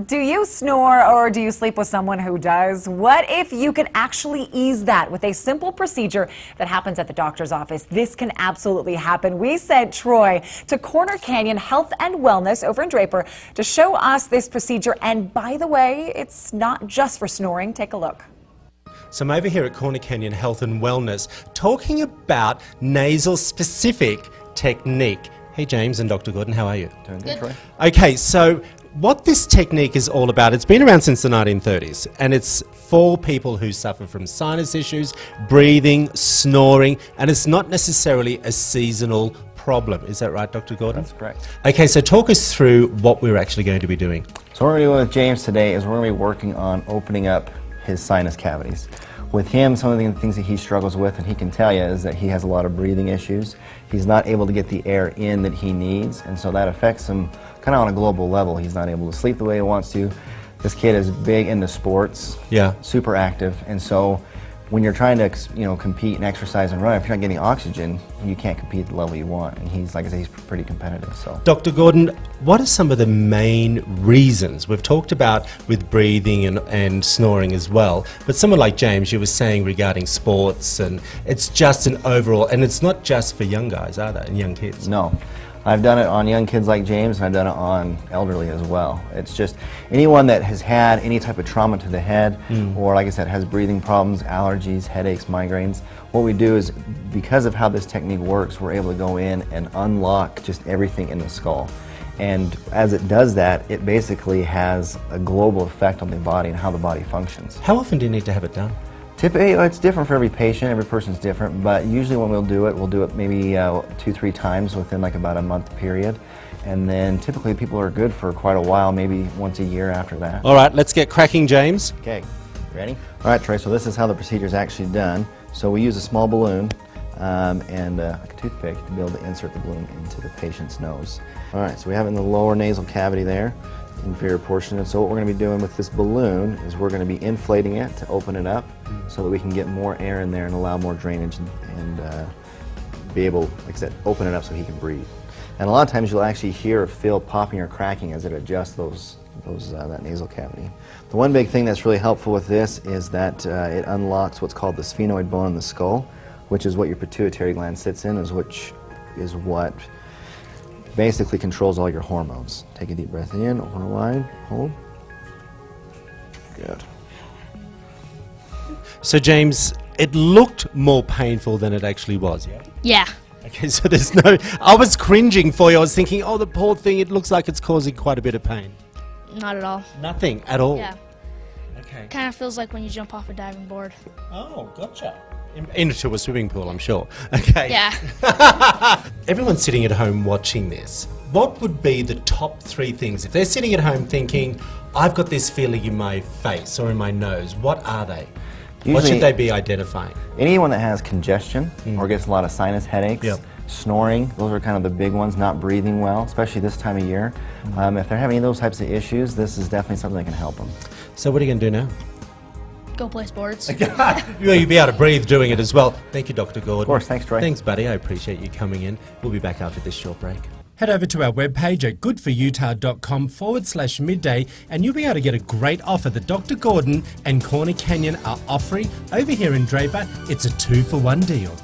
Do you snore or do you sleep with someone who does? What if you can actually ease that with a simple procedure that happens at the doctor's office? This can absolutely happen. We sent Troy to Corner Canyon Health and Wellness over in Draper to show us this procedure. And by the way, it's not just for snoring. Take a look. So I'm over here at Corner Canyon Health and Wellness talking about nasal specific technique. Hey James and Dr. Gordon, how are you? Doing good, Troy. Okay, so what this technique is all about, it's been around since the 1930s, and it's for people who suffer from sinus issues, breathing, snoring, and it's not necessarily a seasonal problem. Is that right, Dr. Gordon? That's correct. Okay, so talk us through what we're actually going to be doing. So what we're doing with James today is we're going to be working on opening up his sinus cavities. With him, some of the things that he struggles with, and he can tell you, is that he has a lot of breathing issues. He's not able to get the air in that he needs, and so that affects him kind of on a global level. He's not able to sleep the way he wants to. This kid is big into sports, super active, and so when you're trying to compete and exercise and run, if you're not getting oxygen, you can't compete at the level you want. And he's, like I said, he's pretty competitive. So, Dr. Gordon, what are some of the main reasons? We've talked about with breathing and snoring as well, but someone like James, you were saying regarding sports, and it's just an overall, and it's not just for young guys, are they, and young kids? No. I've done it on young kids like James, and I've done it on elderly as well. It's just anyone that has had any type of trauma to the head, or like I said, has breathing problems, allergies, headaches, migraines. What we do is, because of how this technique works, we're able to go in and unlock just everything in the skull. And as it does that, it basically has a global effect on the body and how the body functions. How often do you need to have it done? Typically, it's different for every patient. Every person's different, but usually when we'll do it maybe 2-3 times within like about a month period. And then typically people are good for quite a while, maybe once a year after that. All right, let's get cracking, James. Okay, ready? All right, Troy, so this is how the procedure is actually done. So we use a small balloon and like a toothpick to be able to insert the balloon into the patient's nose. All right, so we have it in the lower nasal cavity there, inferior portion. And so what we're going to be doing with this balloon is we're going to be inflating it to open it up so that we can get more air in there and allow more drainage and be able, like I said, open it up so he can breathe. And a lot of times you'll actually hear or feel popping or cracking as it adjusts that nasal cavity. The one big thing that's really helpful with this is that it unlocks what's called the sphenoid bone in the skull, which is what your pituitary gland sits in, which is what basically controls all your hormones. Take a deep breath in, open it wide, hold. Good. So James, it looked more painful than it actually was, yeah? Yeah. Okay, so there's no, I was cringing for you. I was thinking, oh, the poor thing, it looks like it's causing quite a bit of pain. Not at all. Nothing at all? Yeah. Okay. Kind of feels like when you jump off a diving board. Oh, gotcha. Into a swimming pool, I'm sure. Okay. Yeah. Everyone's sitting at home watching this. What would be the top 3 things? If they're sitting at home thinking, I've got this feeling in my face or in my nose, what are they? Usually, what should they be identifying? Anyone that has congestion or gets a lot of sinus headaches, snoring, those are kind of the big ones, not breathing well, especially this time of year. If they're having those types of issues, this is definitely something that can help them. So what are you going to do now? Go play sports. You'll be able to breathe doing it as well. Thank you, Dr. Gordon. Of course, thanks, Troy. Thanks, buddy. I appreciate you coming in. We'll be back after this short break. Head over to our webpage at goodforutah.com/midday and you'll be able to get a great offer that Dr. Gordon and Corner Canyon are offering over here in Draper. It's a 2-for-1 deal.